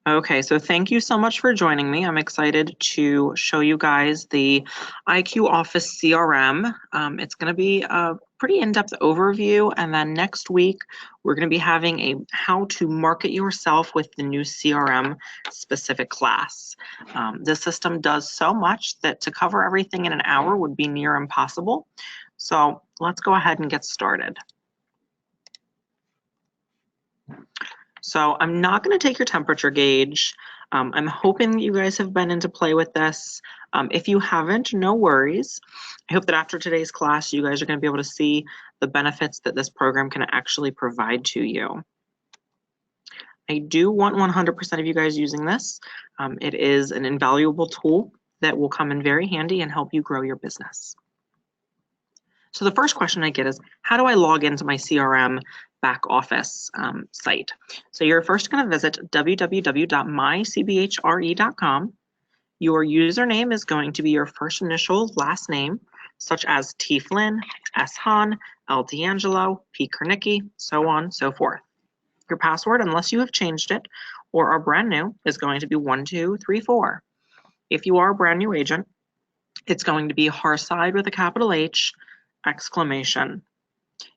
Okay, so thank you so much for joining me. I'm excited to show you guys the IQ Office CRM. It's going to be a pretty in-depth overview, and then next week we're going to be having a how to market yourself with the new CRM specific class. This system does so much that to cover everything in an hour would be near impossible. So let's go ahead and get started. So I'm not going to take your temperature gauge. I'm hoping you guys have been into play with this. If you haven't, no worries. I hope that after today's class, you guys are going to be able to see the benefits that this program can actually provide to you. I do want 100% of you guys using this. It is an invaluable tool that will come in very handy and help you grow your business. So the first question I get is, how do I log into my CRM back office site? So you're first going to visit www.mycbhre.com. Your username is going to be your first initial last name, such as T. Flinn, S. Hahn, L. D'Angelo, P. Kernicki, so on, so forth. Your password, unless you have changed it or are brand new, is going to be 1234. If you are a brand new agent, it's going to be Hearthside with a capital H, exclamation.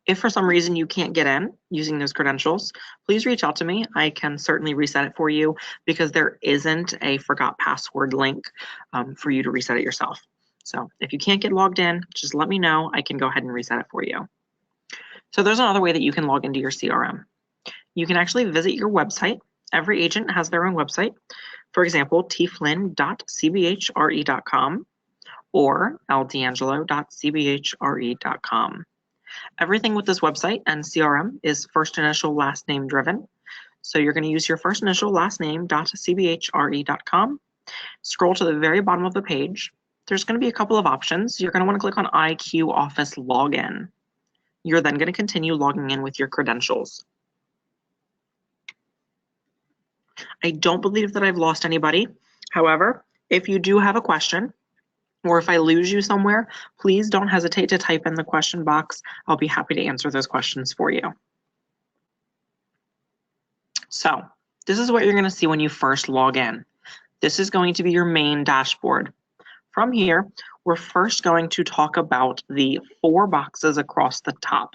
If for some reason you can't get in using those credentials, please reach out to me. I can certainly reset it for you because there isn't a forgot password link for you to reset it yourself. So if you can't get logged in, just let me know. I can go ahead and reset it for you. So there's another way that you can log into your CRM. You can actually visit your website. Every agent has their own website. For example, t.flinn.cbhre.com or ldangelo.cbhre.com. Everything with this website and CRM is first initial last name driven. So you're going to use your first initial last name .cbhre.com. Scroll to the very bottom of the page. There's going to be a couple of options. You're going to want to click on IQ Office Login. You're then going to continue logging in with your credentials. I don't believe that I've lost anybody. However, if you do have a question, or if I lose you somewhere, please don't hesitate to type in the question box. I'll be happy to answer those questions for you. So this is what you're going to see when you first log in. This is going to be your main dashboard. From here, we're first going to talk about the 4 boxes across the top.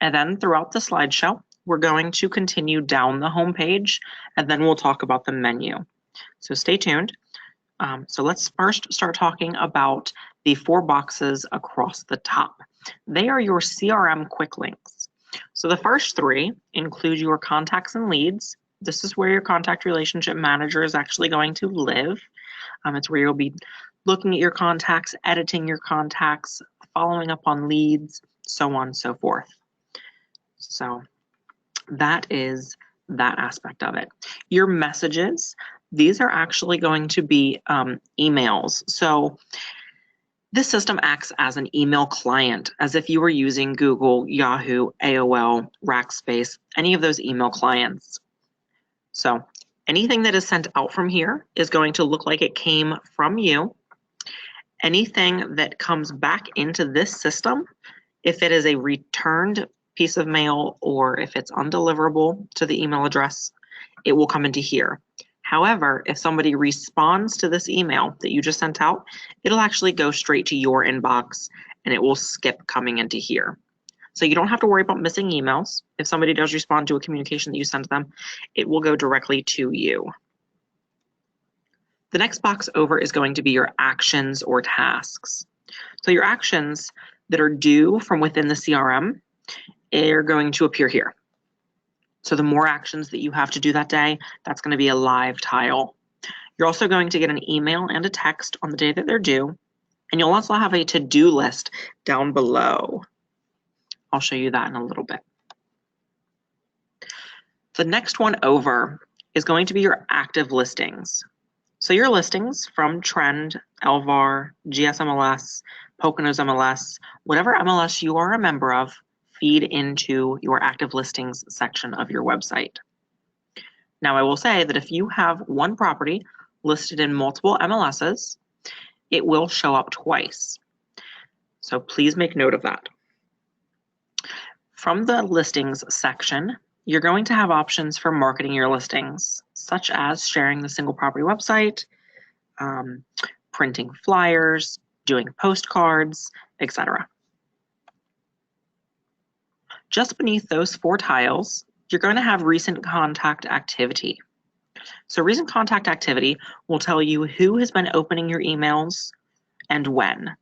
And then throughout the slideshow, we're going to continue down the home page, and then we'll talk about the menu. So stay tuned. So let's first start talking about the 4 boxes across the top. They are your CRM quick links. So the first 3 include your contacts and leads. This is where your contact relationship manager is actually going to live. It's where you'll be looking at your contacts, editing your contacts, following up on leads, so on and so forth. So that is that aspect of it. Your messages, these are actually going to be emails. So this system acts as an email client, as if you were using Google, Yahoo, AOL, Rackspace, any of those email clients. So anything that is sent out from here is going to look like it came from you. Anything that comes back into this system, if it is a returned piece of mail or if it's undeliverable to the email address, it will come into here. However, if somebody responds to this email that you just sent out, it'll actually go straight to your inbox and it will skip coming into here. So you don't have to worry about missing emails. If somebody does respond to a communication that you sent them, it will go directly to you. The next box over is going to be your actions or tasks. So your actions that are due from within the CRM are going to appear here. So the more actions that you have to do that day, that's going to be a live tile. You're also going to get an email and a text on the day that they're due, and you'll also have a to-do list down below. I'll show you that in a little bit. The next one over is going to be your active listings. So your listings from Trend, Elvar, GSMLS, Poconos MLS, whatever MLS you are a member of, feed into your active listings section of your website. Now, I will say that if you have one property listed in multiple MLSs, it will show up twice. So please make note of that. From the listings section, you're going to have options for marketing your listings, such as sharing the single property website, printing flyers, doing postcards, etc. Just beneath those 4 tiles, you're going to have recent contact activity. So recent contact activity will tell you who has been opening your emails and when.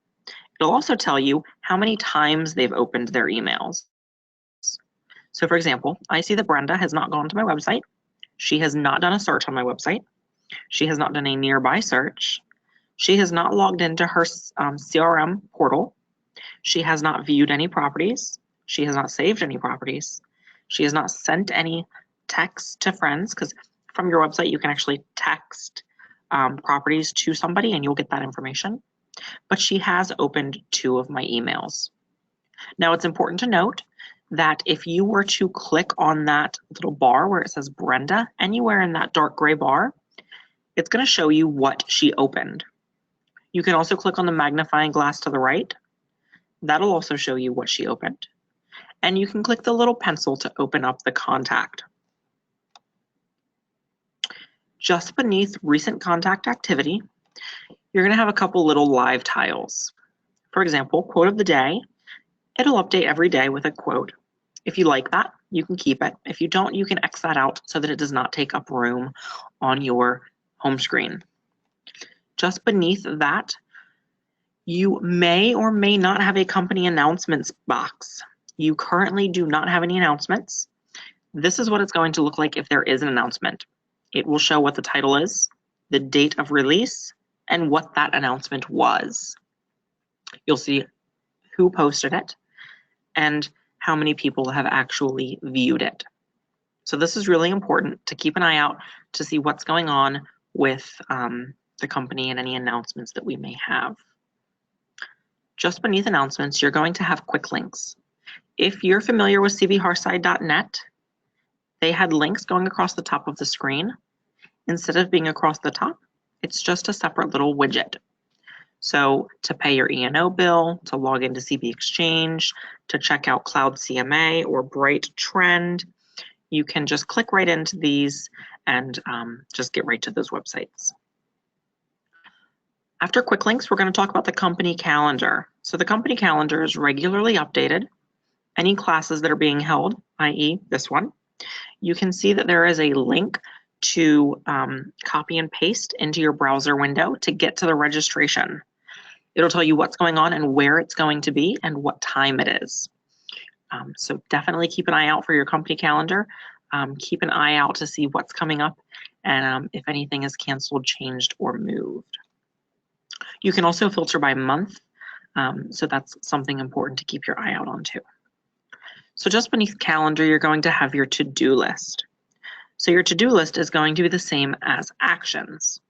It'll also tell you how many times they've opened their emails. So for example, I see that Brenda has not gone to my website. She has not done a search on my website. She has not done a nearby search. She has not logged into her CRM portal. She has not viewed any properties. She has not saved any properties. She has not sent any texts to friends, because from your website you can actually text properties to somebody and you'll get that information. But she has opened 2 of my emails. Now it's important to note that if you were to click on that little bar where it says Brenda, anywhere in that dark gray bar, it's going to show you what she opened. You can also click on the magnifying glass to the right. That'll also show you what she opened. And you can click the little pencil to open up the contact. Just beneath recent contact activity, you're going to have a couple little live tiles. For example, quote of the day. It'll update every day with a quote. If you like that, you can keep it. If you don't, you can X that out so that it does not take up room on your home screen. Just beneath that, you may or may not have a company announcements box. You currently do not have any announcements. This is what it's going to look like if there is an announcement. It will show what the title is, the date of release, and what that announcement was. You'll see who posted it and how many people have actually viewed it. So this is really important to keep an eye out to see what's going on with the company and any announcements that we may have. Just beneath announcements, you're going to have quick links. If you're familiar with cbhearthside.net, they had links going across the top of the screen. Instead of being across the top, it's just a separate little widget. So to pay your E&O bill, to log into CB Exchange, to check out Cloud CMA or Bright Trend, you can just click right into these and just get right to those websites. After quick links, we're going to talk about the company calendar. So the company calendar is regularly updated. Any classes that are being held, i.e. this one, you can see that there is a link to copy and paste into your browser window to get to the registration. It'll tell you what's going on and where it's going to be and what time it is. So definitely keep an eye out for your company calendar. Keep an eye out to see what's coming up and if anything is canceled, changed, or moved. You can also filter by month, so that's something important to keep your eye out on too. So just beneath calendar, you're going to have your to-do list. So your to-do list is going to be the same as actions.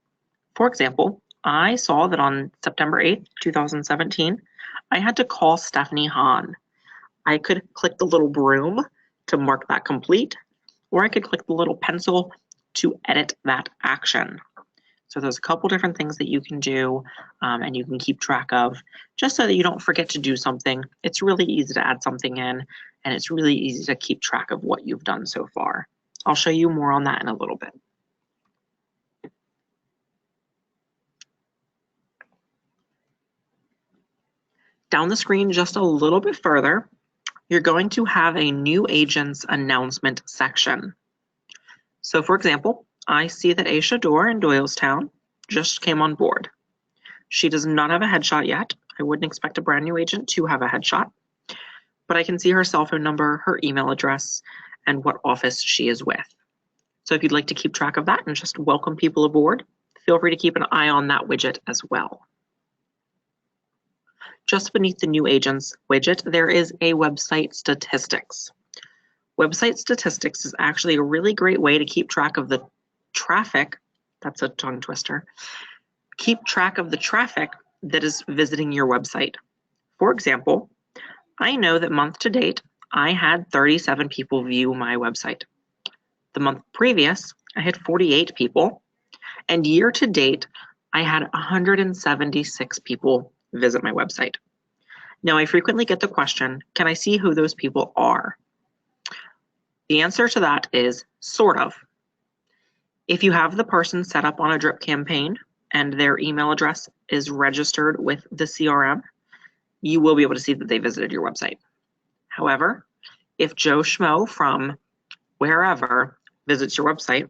For example, I saw that on September 8th, 2017, I had to call Stephanie Hahn. I could click the little broom to mark that complete, or I could click the little pencil to edit that action. So there's a couple different things that you can do and you can keep track of just so that you don't forget to do something. It's really easy to add something in and it's really easy to keep track of what you've done so far. I'll show you more on that in a little bit. Down the screen just a little bit further, you're going to have a new agent's announcement section. So for example, I see that Aisha Dorr in Doylestown just came on board. She does not have a headshot yet. I wouldn't expect a brand new agent to have a headshot, but I can see her cell phone number, her email address, and what office she is with. So if you'd like to keep track of that and just welcome people aboard, feel free to keep an eye on that widget as well. Just beneath the new agents widget, there is a website statistics. Website statistics is actually a really great way to keep track of the traffic, that's a tongue twister, keep track of the traffic that is visiting your website. For example, I know that month to date, I had 37 people view my website. The month previous, I had 48 people, and year to date, I had 176 people visit my website. Now, I frequently get the question, can I see who those people are? The answer to that is sort of. If you have the person set up on a drip campaign and their email address is registered with the CRM, you will be able to see that they visited your website. However, if Joe Schmo from wherever visits your website,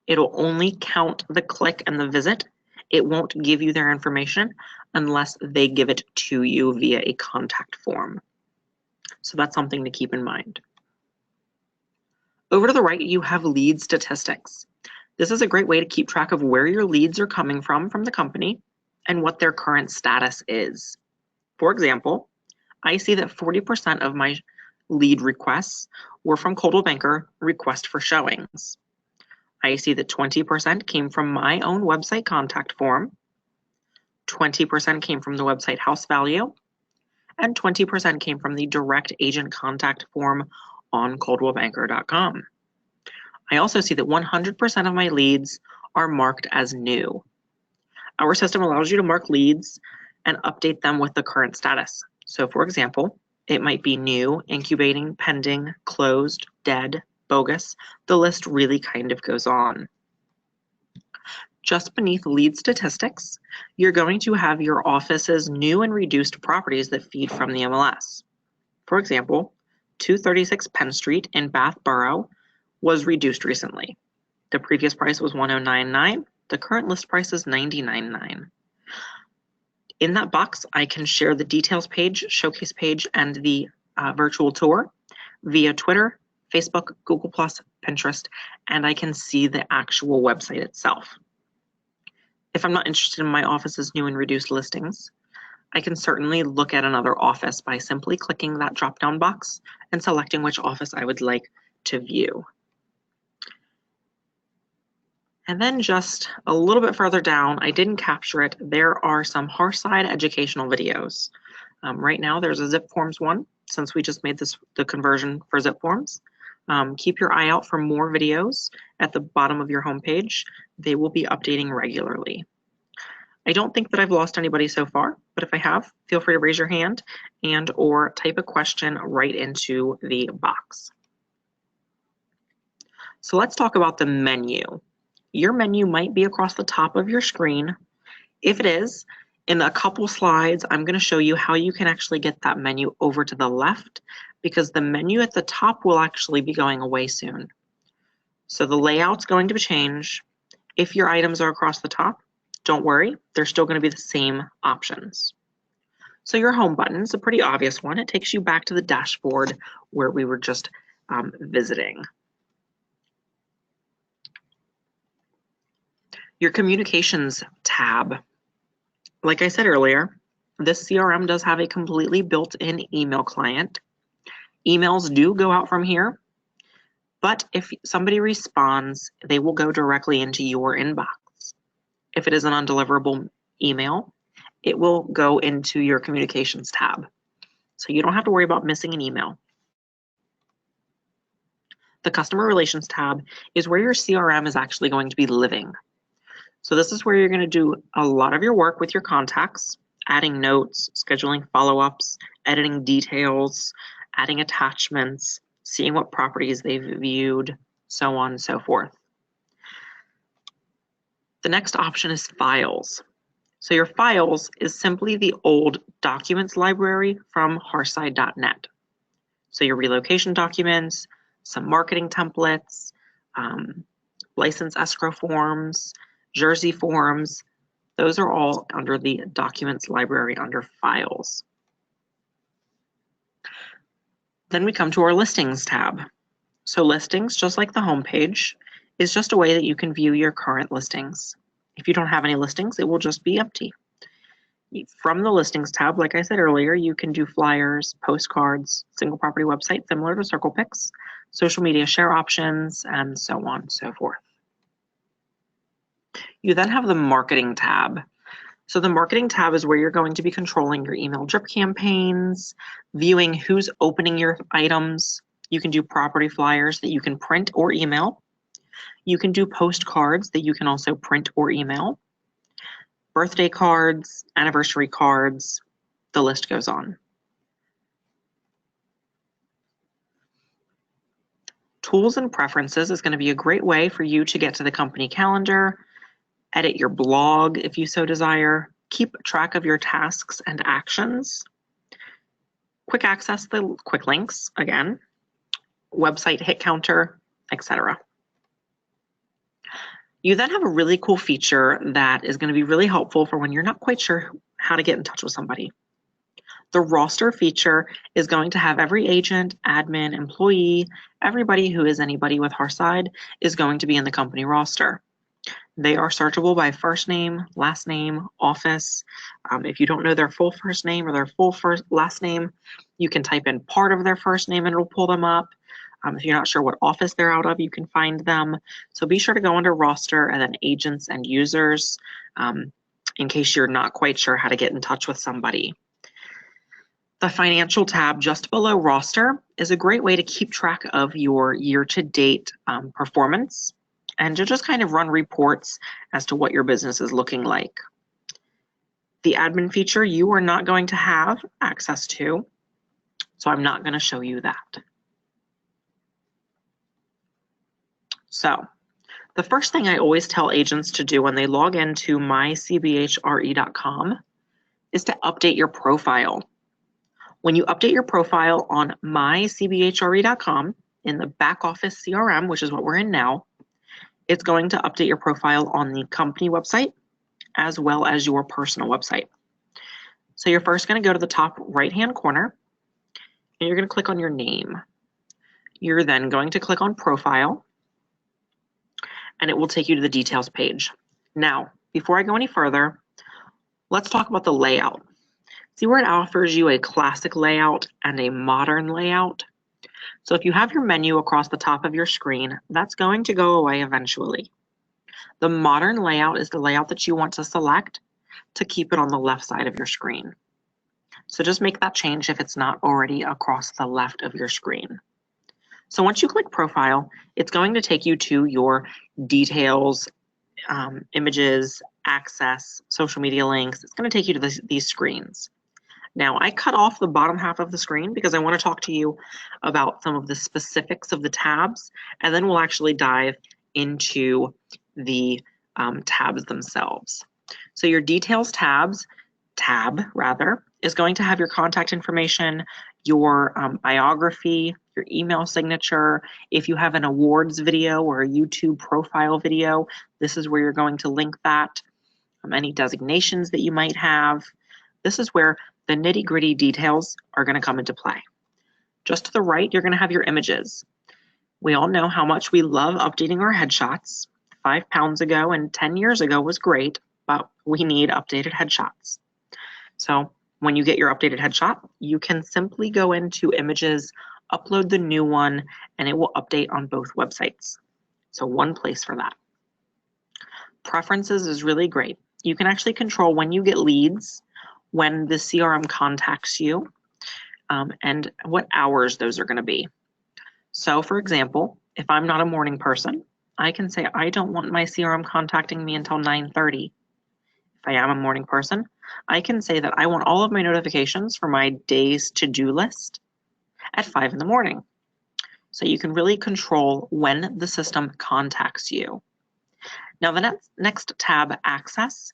it'll only count the click and the visit. It won't give you their information unless they give it to you via a contact form. So that's something to keep in mind. Over to the right, you have lead statistics. This is a great way to keep track of where your leads are coming from the company and what their current status is. For example, I see that 40% of my lead requests were from Coldwell+Banker request for showings. I see that 20% came from my own website contact form, 20% came from the website house value, and 20% came from the direct agent contact form on coldwellbanker.com. I also see that 100% of my leads are marked as new. Our system allows you to mark leads and update them with the current status. So for example, it might be new, incubating, pending, closed, dead, bogus. The list really kind of goes on. Just beneath lead statistics, you're going to have your office's new and reduced properties that feed from the MLS. For example, 236 Penn Street in Bath Borough was reduced recently. The previous price was $109.9. The current list price is $99.9. In that box, I can share the details page, showcase page, and the virtual tour via Twitter, Facebook, Google+, Pinterest, and I can see the actual website itself. If I'm not interested in my office's new and reduced listings, I can certainly look at another office by simply clicking that drop-down box and selecting which office I would like to view. And then just a little bit further down, I didn't capture it, there are some Hearthside educational videos. Right now there's a Zip Forms one, since we just made the conversion for Zip Forms. Keep your eye out for more videos at the bottom of your homepage. They will be updating regularly. I don't think that I've lost anybody so far, but if I have, feel free to raise your hand and or type a question right into the box. So let's talk about the menu. Your menu might be across the top of your screen. If it is, in a couple slides, I'm going to show you how you can actually get that menu over to the left, because the menu at the top will actually be going away soon. So the layout's going to change. If your items are across the top, don't worry, they're still going to be the same options. So your home button is a pretty obvious one. It takes you back to the dashboard where we were just visiting. Your communications tab. Like I said earlier, this CRM does have a completely built-in email client. Emails do go out from here, but if somebody responds, they will go directly into your inbox. If it is an undeliverable email, it will go into your communications tab. So you don't have to worry about missing an email. The customer relations tab is where your CRM is actually going to be living. So this is where you're going to do a lot of your work with your contacts, adding notes, scheduling follow-ups, editing details, adding attachments, seeing what properties they've viewed, so on and so forth. The next option is files. So your files is simply the old documents library from Hearthside.net. So your relocation documents, some marketing templates, license escrow forms, Jersey forms, those are all under the documents library under files. Then we come to our listings tab. So listings, just like the home page, is just a way that you can view your current listings. If you don't have any listings, it will just be empty. From the listings tab, like I said earlier, you can do flyers, postcards, single property website similar to Circle Picks, social media share options, and so on and so forth. You then have the marketing tab. So the marketing tab is where you're going to be controlling your email drip campaigns, viewing who's opening your items. You can do property flyers that you can print or email. You can do postcards that you can also print or email. Birthday cards, anniversary cards, the list goes on. Tools and preferences is going to be a great way for you to get to the company calendar, edit your blog if you so desire, keep track of your tasks and actions, quick access the quick links again, website hit counter, etc. You then have a really cool feature that is going to be really helpful for when you're not quite sure how to get in touch with somebody. The roster feature is going to have every agent, admin, employee, everybody who is anybody with Hearthside is going to be in the company roster. They are searchable by first name, last name, office. If you don't know their full first name or their full last name, you can type in part of their first name and it'll pull them up. If you're not sure what office they're out of, you can find them. So be sure to go under roster and then agents and users in case you're not quite sure how to get in touch with somebody. The financial tab just below roster is a great way to keep track of your year-to-date performance and to just kind of run reports as to what your business is looking like. The admin feature you are not going to have access to, so I'm not going to show you that. So the first thing I always tell agents to do when they log into mycbhre.com is to update your profile. When you update your profile on mycbhre.com in the back office CRM, which is what we're in now, it's going to update your profile on the company website as well as your personal website. So you're first going to go to the top right-hand corner and you're going to click on your name. You're then going to click on profile and it will take you to the details page. Now, before I go any further, let's talk about the layout. See where it offers you a classic layout and a modern layout? So if you have your menu across the top of your screen, that's going to go away eventually. The modern layout is the layout that you want to select to keep it on the left side of your screen. So just make that change if it's not already across the left of your screen. So once you click profile, it's going to take you to your details, images, access, social media links. It's going to take you to these screens. Now, I cut off the bottom half of the screen because I want to talk to you about some of the specifics of the tabs, and then we'll actually dive into the tabs themselves. So your details tab is going to have your contact information, your biography, your email signature. If you have an awards video or a YouTube profile video, this is where you're going to link that. Any designations that you might have. This is where the nitty-gritty details are going to come into play. Just to the right, you're going to have your images. We all know how much we love updating our headshots. 5 pounds ago and 10 years ago was great, but we need updated headshots. So when you get your updated headshot, you can simply go into images, upload the new one, and it will update on both websites. So one place for that. Preferences is really great. You can actually control when you get leads, when the CRM contacts you, and what hours those are going to be. So for example, if I'm not a morning person, I can say I don't want my CRM contacting me until 9:30. If I am a morning person, I can say that I want all of my notifications for my day's to-do list at 5 in the morning. So you can really control when the system contacts you. Now the next tab, access,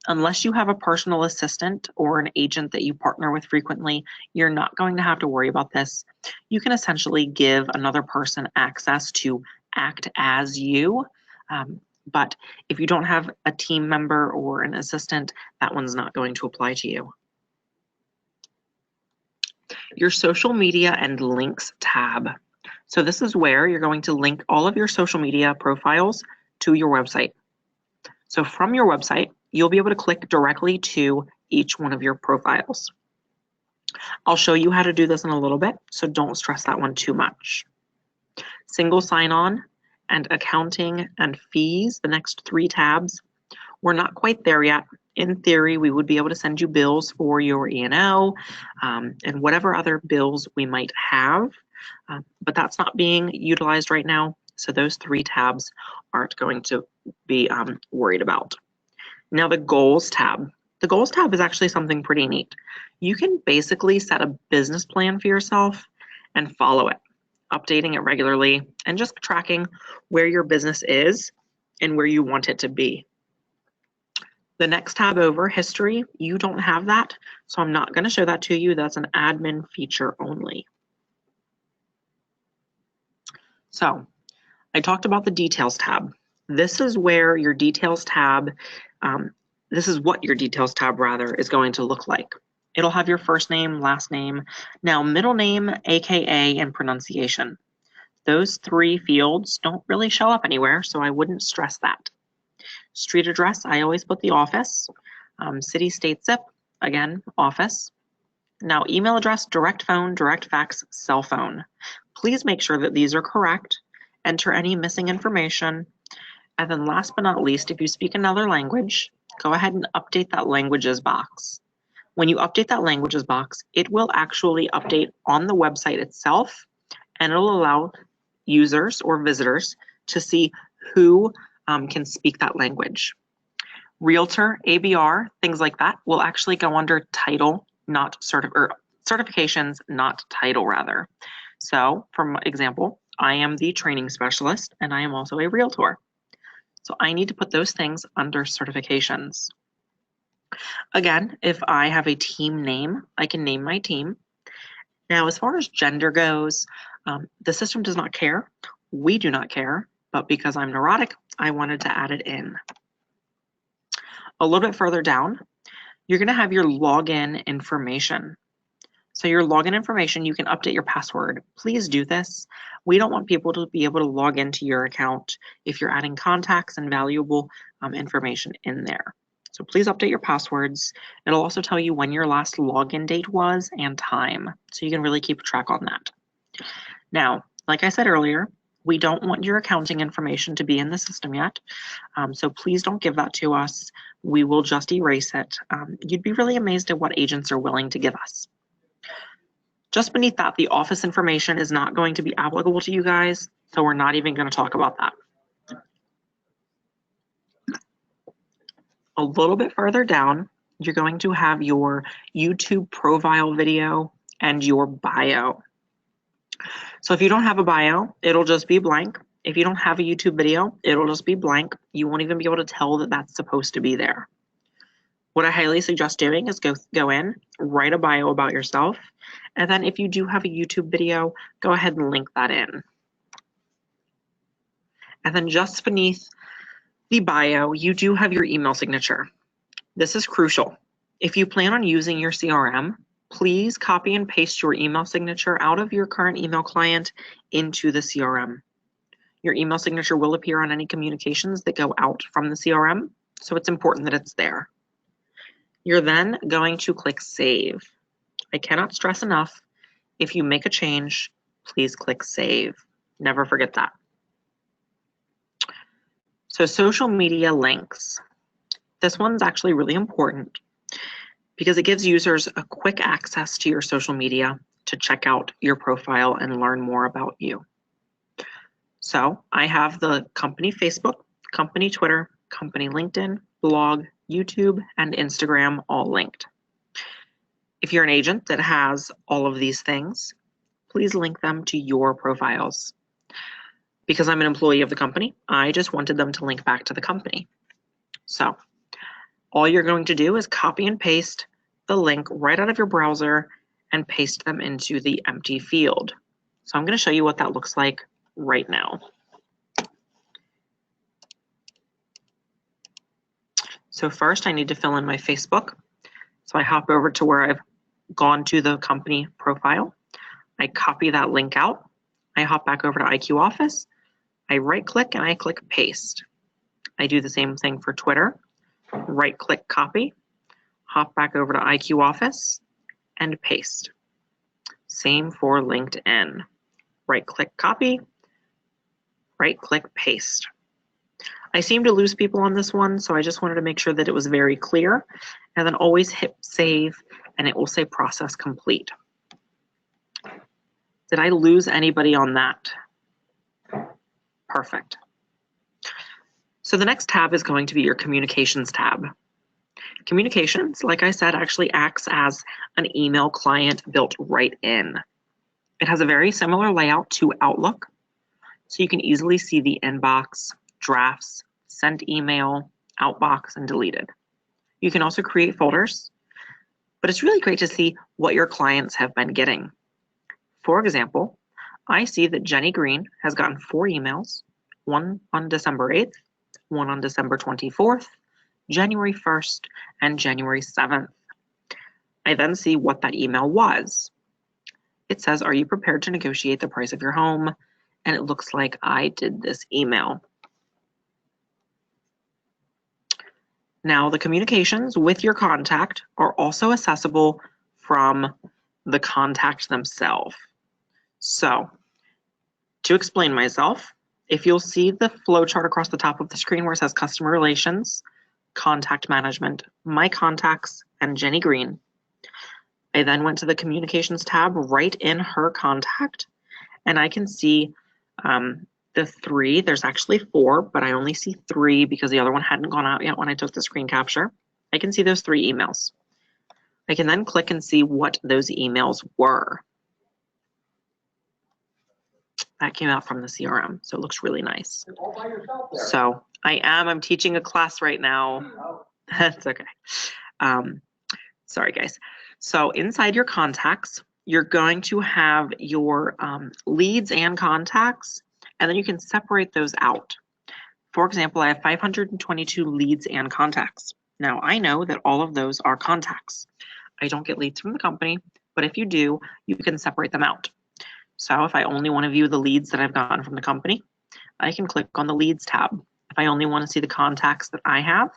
unless you have a personal assistant or an agent that you partner with frequently, you're not going to have to worry about this. You can essentially give another person access to act as you, but if you don't have a team member or an assistant, that one's not going to apply to you. Your social media and links tab. So this is where you're going to link all of your social media profiles to your website. So from your website, you'll be able to click directly to each one of your profiles. I'll show you how to do this in a little bit, so don't stress that one too much. Single sign-on and accounting and fees, the next 3 tabs, we're not quite there yet. In theory, we would be able to send you bills for your E&O and whatever other bills we might have, but that's not being utilized right now. So those 3 tabs aren't going to be worried about. Now the goals tab. The goals tab is actually something pretty neat. You can basically set a business plan for yourself and follow it. updating it regularly, and just tracking where your business is and where you want it to be. The next tab over, history, you don't have that, so I'm not going to show that to you. That's an admin feature only. So I talked about the details tab. This is where your details tab, this is what your details tab rather is going to look like. It'll have your first name, last name, now middle name, AKA, and pronunciation. Those three fields don't really show up anywhere, so I wouldn't stress that. Street address, I always put the office. City, state, zip, again, office. Now email address, direct phone, direct fax, cell phone. Please make sure that these are correct. Enter any missing information. And then last but not least, if you speak another language, go ahead and update that languages box. When you update that languages box, it will actually update on the website itself, and it'll allow users or visitors to see who can speak that language. Realtor, ABR, things like that will actually go under title, not certifications, not title rather. So, for example, I am the training specialist and I am also a realtor. So I need to put those things under certifications. Again, if I have a team name, I can name my team. Now, as far as gender goes, the system does not care. We do not care, but because I'm neurotic, I wanted to add it in. A little bit further down, you're going to have your login information. So your login information, you can update your password. Please do this. We don't want people to be able to log into your account if you're adding contacts and valuable information in there. So please update your passwords. It'll also tell you when your last login date was and time, so you can really keep track on that. Now, like I said earlier, we don't want your accounting information to be in the system yet, so please don't give that to us. We will just erase it. You'd be really amazed at what agents are willing to give us. Just beneath that, the office information is not going to be applicable to you guys, so we're not even going to talk about that. A little bit further down, you're going to have your YouTube profile video and your bio. So if you don't have a bio, it'll just be blank. If you don't have a YouTube video, it'll just be blank. You won't even be able to tell that that's supposed to be there. What I highly suggest doing is go in, write a bio about yourself, and then if you do have a YouTube video, go ahead and link that in. And then just beneath the bio, you do have your email signature. This is crucial. If you plan on using your CRM, please copy and paste your email signature out of your current email client into the CRM. Your email signature will appear on any communications that go out from the CRM, so it's important that it's there. You're then going to click Save. I cannot stress enough, if you make a change, please click Save. Never forget that. So social media links. This one's actually really important because it gives users a quick access to your social media to check out your profile and learn more about you. So I have the company Facebook, company Twitter, company LinkedIn, blog, YouTube, and Instagram all linked. If you're an agent that has all of these things, please link them to your profiles. Because I'm an employee of the company, I just wanted them to link back to the company. So all you're going to do is copy and paste the link right out of your browser and paste them into the empty field. So I'm going to show you what that looks like right now. So first I need to fill in my Facebook. So I hop over to where I've gone to the company profile. I copy that link out. I hop back over to IQ Office. I right click and I click paste. I do the same thing for Twitter. Right click copy, hop back over to IQ Office and paste. Same for LinkedIn. Right click copy, right click paste. I seem to lose people on this one, so I just wanted to make sure that it was very clear, and then always hit save and it will say process complete. Did I lose anybody on that? Perfect. So the next tab is going to be your communications tab. Communications, like I said, actually acts as an email client built right in. It has a very similar layout to Outlook, so you can easily see the inbox, drafts, sent email, outbox, and deleted. You can also create folders, but it's really great to see what your clients have been getting. For example, I see that Jenny Green has gotten 4 emails, one on December 8th, one on December 24th, January 1st, and January 7th. I then see what that email was. It says, "Are you prepared to negotiate the price of your home?" And it looks like I did this email. Now, the communications with your contact are also accessible from the contact themselves. So, to explain myself, if you'll see the flow chart across the top of the screen where it says customer relations, contact management, my contacts, and Jenny Green, I then went to the communications tab right in her contact, and I can see the 3. There's actually 4, but I only see 3 because the other one hadn't gone out yet when I took the screen capture. I can see those 3 emails. I can then click and see what those emails were. That came out from the CRM, so it looks really nice. So I'm teaching a class right now. That's okay. Sorry, guys. So inside your contacts, you're going to have your leads and contacts, and then you can separate those out. For example, I have 522 leads and contacts. Now, I know that all of those are contacts. I don't get leads from the company, but if you do, you can separate them out. So if I only want to view the leads that I've gotten from the company, I can click on the leads tab. If I only want to see the contacts that I have,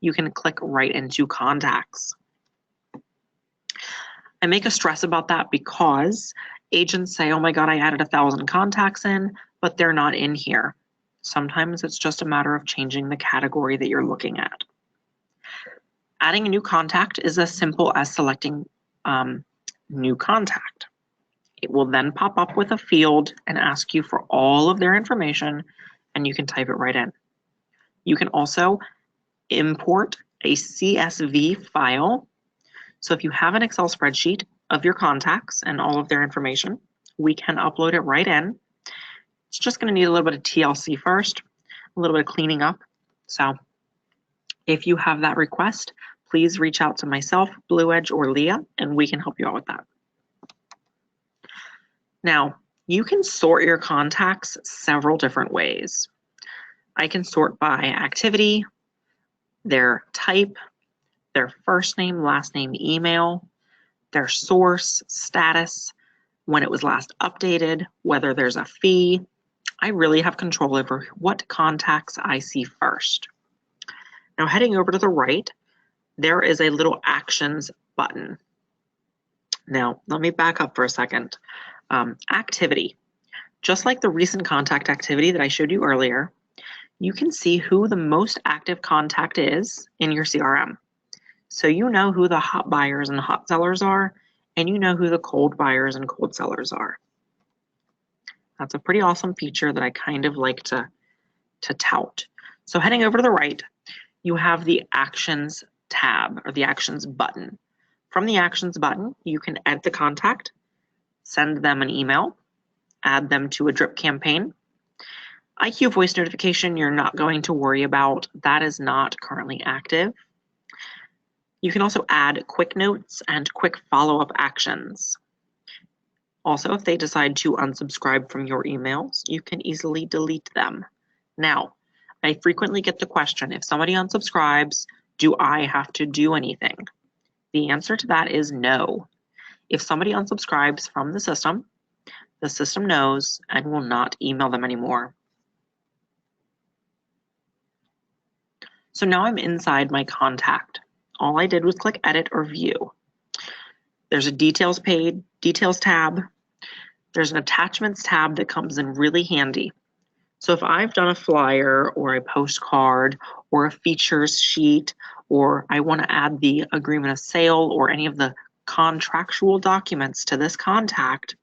you can click right into contacts. I make a stress about that because agents say, "Oh my God, I added 1,000 contacts in, but they're not in here." Sometimes it's just a matter of changing the category that you're looking at. Adding a new contact is as simple as selecting new contact. It will then pop up with a field and ask you for all of their information, and you can type it right in. You can also import a CSV file. So if you have an Excel spreadsheet of your contacts and all of their information, we can upload it right in. It's just going to need a little bit of TLC first, a little bit of cleaning up. So if you have that request, please reach out to myself, Blue Edge, or Leah, and we can help you out with that. Now, you can sort your contacts several different ways. I can sort by activity, their type, their first name, last name, email, their source, status, when it was last updated, whether there's a fee. I really have control over what contacts I see first. Now, heading over to the right, there is a little actions button. Now, let me back up for a second. Activity. Just like the recent contact activity that I showed you earlier, you can see who the most active contact is in your CRM. So you know who the hot buyers and hot sellers are, and you know who the cold buyers and cold sellers are. That's a pretty awesome feature that I kind of like to tout. So heading over to the right, you have the Actions tab, or the Actions button. From the Actions button, you can add the contact, send them an email, add them to a drip campaign. IQ voice notification, you're not going to worry about. That is not currently active. You can also add quick notes and quick follow-up actions. Also, if they decide to unsubscribe from your emails, you can easily delete them. Now, I frequently get the question, if somebody unsubscribes, do I have to do anything? The answer to that is no. If somebody unsubscribes from the system knows and will not email them anymore. So now I'm inside my contact. All I did was click edit or view. There's a details page, details tab. There's an attachments tab that comes in really handy. So if I've done a flyer or a postcard or a features sheet, or I want to add the agreement of sale or any of the contractual documents to this contact,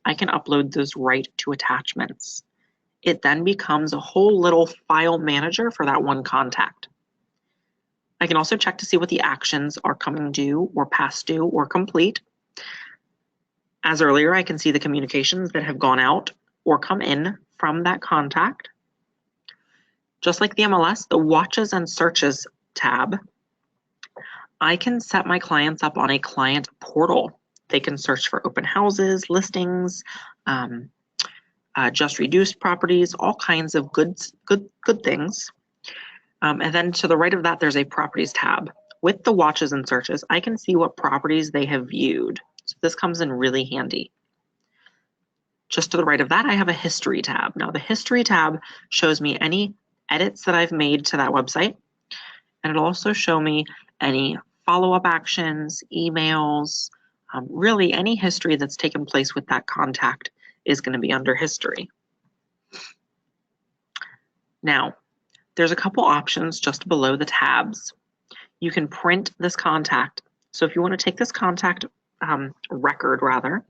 I can upload those right to attachments. It then becomes a whole little file manager for that one contact. I can also check to see what the actions are coming due or past due or complete. As earlier, I can see the communications that have gone out or come in from that contact. Just like the MLS, the Watches and Searches tab, I can set my clients up on a client portal. They can search for open houses, listings, just reduced properties, all kinds of good things. And then to the right of that, there's a Properties tab. With the Watches and Searches, I can see what properties they have viewed. So this comes in really handy. Just to the right of that, I have a History tab. Now the History tab shows me any edits that I've made to that website, and it'll also show me any follow-up actions, emails, really any history that's taken place with that contact is going to be under History. Now, there's a couple options just below the tabs. You can print this contact. So if you want to take this contact record rather,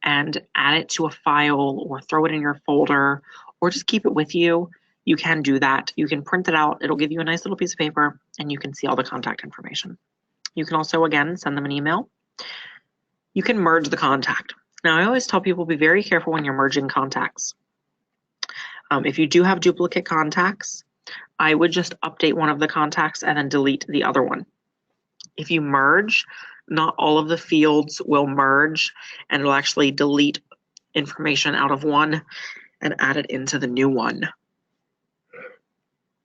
and add it to a file or throw it in your folder or just keep it with you, you can do that. You can print it out. It'll give you a nice little piece of paper and you can see all the contact information. You can also, again, send them an email. You can merge the contact. Now, I always tell people be very careful when you're merging contacts. If you do have duplicate contacts, I would just update one of the contacts and then delete the other one. If you merge, not all of the fields will merge, and it'll actually delete information out of one and add it into the new one.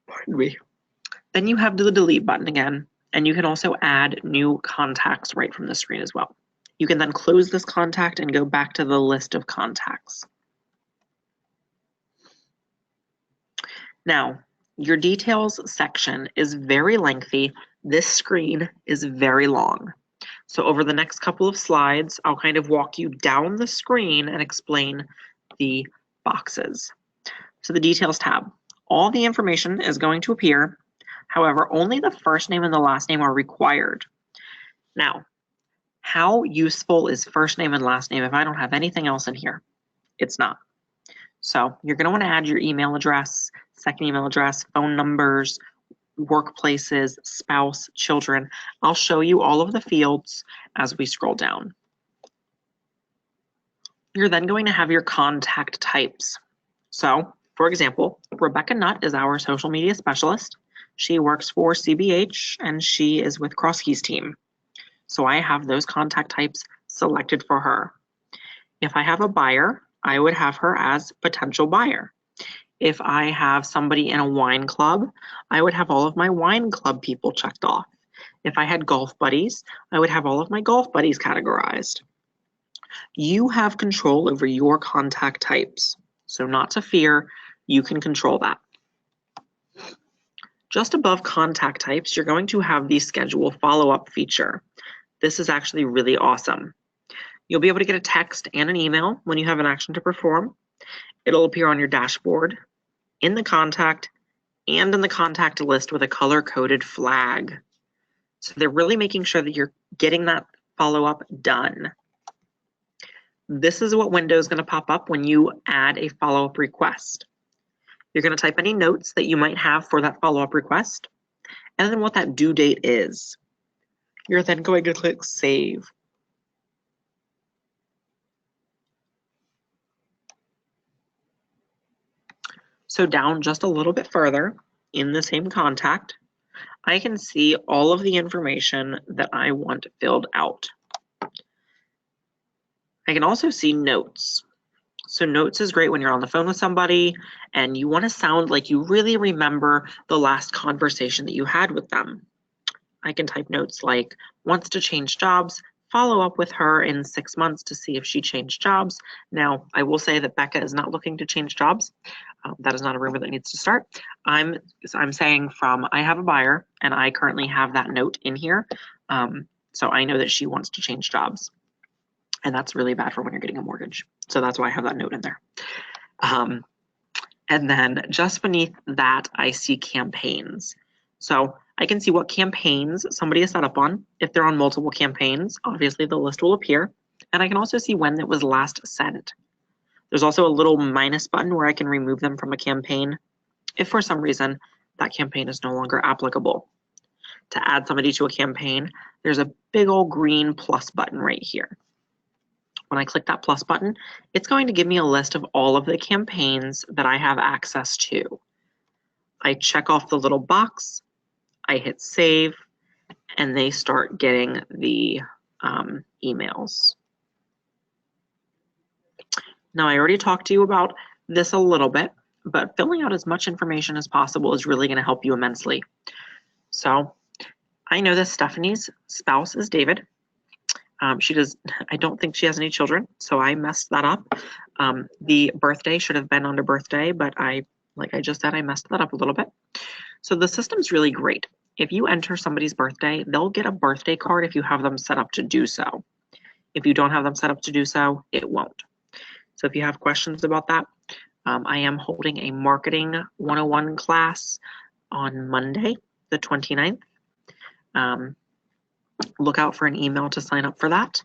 Pardon me. Then you have the delete button again, and you can also add new contacts right from the screen as well. You can then close this contact and go back to the list of contacts. Now, your details section is very lengthy. This screen is very long. So over the next couple of slides, I'll kind of walk you down the screen and explain the boxes. So the Details tab, all the information is going to appear. However, only the first name and the last name are required. Now, how useful is first name and last name if I don't have anything else in here? It's not. So you're going to want to add your email address, second email address, phone numbers, workplaces, spouse, children. I'll show you all of the fields as we scroll down. You're then going to have your contact types. So, for example, Rebecca Nutt is our social media specialist. She works for CBH and she is with Crosskeys team. So I have those contact types selected for her. If I have a buyer, I would have her as potential buyer. If I have somebody in a wine club, I would have all of my wine club people checked off. If I had golf buddies, I would have all of my golf buddies categorized. You have control over your contact types, so not to fear, you can control that. Just above contact types, you're going to have the schedule follow-up feature. This is actually really awesome. You'll be able to get a text and an email when you have an action to perform. It'll appear on your dashboard, in the contact, and in the contact list with a color-coded flag. So they're really making sure that you're getting that follow-up done. This is what window is going to pop up when you add a follow-up request. You're going to type any notes that you might have for that follow-up request, and then what that due date is. You're then going to click Save. So down just a little bit further in the same contact, I can see all of the information that I want filled out. I can also see notes. So notes is great when you're on the phone with somebody and you want to sound like you really remember the last conversation that you had with them. I can type notes like, wants to change jobs, follow up with her in 6 months to see if she changed jobs. Now, I will say that Becca is not looking to change jobs. That is not a rumor that needs to start. I'm saying from, I have a buyer and I currently have that note in here. So I know that she wants to change jobs. And that's really bad for when you're getting a mortgage. So that's why I have that note in there. And then just beneath that, I see campaigns. So I can see what campaigns somebody is set up on. If they're on multiple campaigns, obviously the list will appear. And I can also see when it was last sent. There's also a little minus button where I can remove them from a campaign if for some reason that campaign is no longer applicable. To add somebody to a campaign, there's a big old green plus button right here. when I click that plus button, it's going to give me a list of all of the campaigns that I have access to. I check off the little box, I hit save, and they start getting the emails. Now, I already talked to you about this a little bit, but filling out as much information as possible is really going to help you immensely. So I know that Stephanie's spouse is David. I don't think she has any children, so I messed that up. The birthday should have been under birthday, but like I just said, I messed that up a little bit. So the system's really great. If you enter somebody's birthday, they'll get a birthday card if you have them set up to do so. If you don't have them set up to do so, it won't. So if you have questions about that, I am holding a Marketing 101 class on Monday, the 29th. Look out for an email to sign up for that,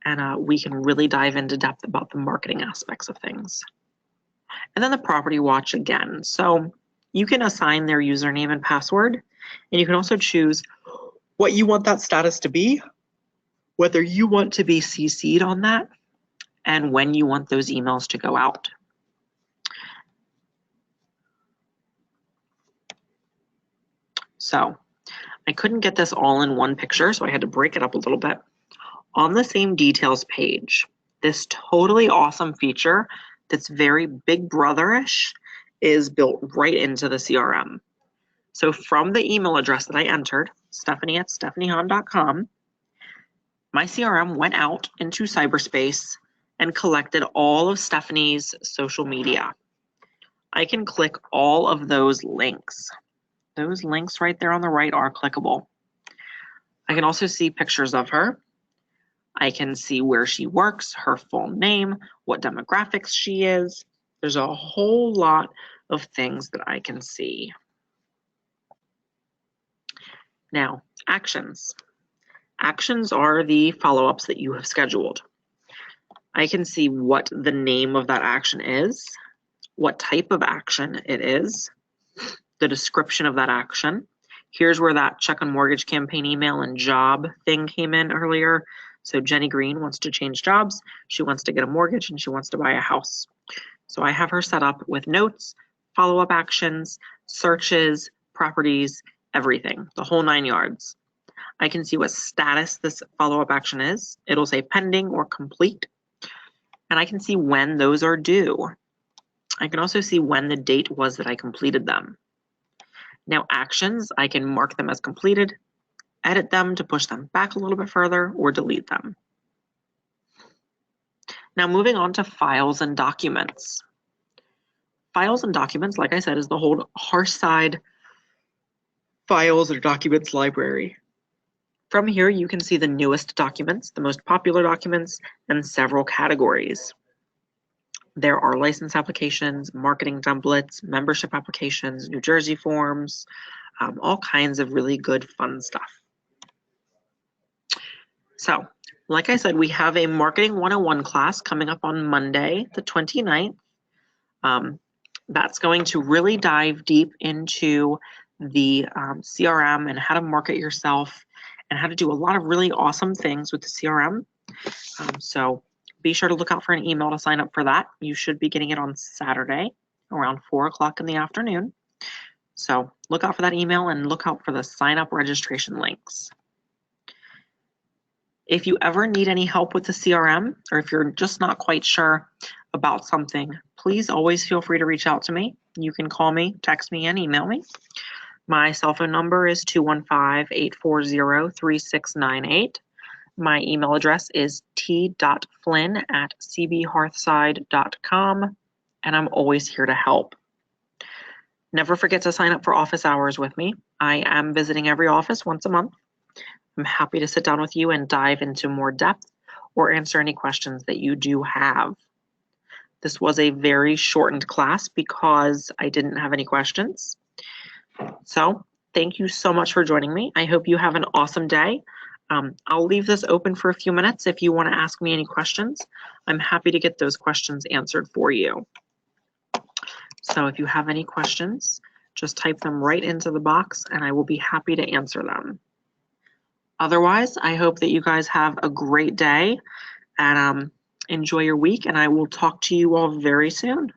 and we can really dive into depth about the marketing aspects of things. And then the property watch again. So you can assign their username and password, and you can also choose what you want that status to be, whether you want to be CC'd on that, and when you want those emails to go out. So I couldn't get this all in one picture, so I had to break it up a little bit. On the same details page, this totally awesome feature that's very Big Brother-ish is built right into the CRM. So from the email address that I entered, stephanie@stephaniehahn.com, my CRM went out into cyberspace and collected all of Stephanie's social media. I can click all of those links. Those links right there on the right are clickable. I can also see pictures of her. I can see where she works, her full name, what demographics she is. There's a whole lot of things that I can see. Now, actions. Actions are the follow-ups that you have scheduled. I can see what the name of that action is, what type of action it is, the description of that action. Here's where that check on mortgage campaign email and job thing came in earlier. So Jenny Green wants to change jobs. She wants to get a mortgage and she wants to buy a house. So I have her set up with notes, follow-up actions, searches, properties, everything, the whole 9 yards. I can see what status this follow-up action is. It'll say pending or complete. And I can see when those are due. I can also see when the date was that I completed them. Now actions, I can mark them as completed, edit them to push them back a little bit further, or delete them. Now moving on to files and documents. Files and documents, like I said, is the whole Hearthside files or documents library. From here, you can see the newest documents, the most popular documents, and several categories. There are license applications, marketing templates, membership applications, New Jersey forms, all kinds of really good fun stuff. So, like I said, we have a Marketing 101 class coming up on Monday, the 29th. That's going to really dive deep into the CRM and how to market yourself and how to do a lot of really awesome things with the CRM. So be sure to look out for an email to sign up for that. You should be getting it on Saturday around 4 o'clock in the afternoon. So look out for that email and look out for the sign up registration links. If you ever need any help with the CRM, or if you're just not quite sure about something, please always feel free to reach out to me. You can call me, text me, and email me. My cell phone number is 215-840-3698. My email address is t.flinn@cbhearthside.com, and I'm always here to help. Never forget to sign up for office hours with me. I am visiting every office once a month. I'm happy to sit down with you and dive into more depth or answer any questions that you do have. This was a very shortened class because I didn't have any questions. So thank you so much for joining me. I hope you have an awesome day. I'll leave this open for a few minutes if you want to ask me any questions. I'm happy to get those questions answered for you. So if you have any questions, just type them right into the box and I will be happy to answer them. Otherwise, I hope that you guys have a great day. And Enjoy your week, and I will talk to you all very soon.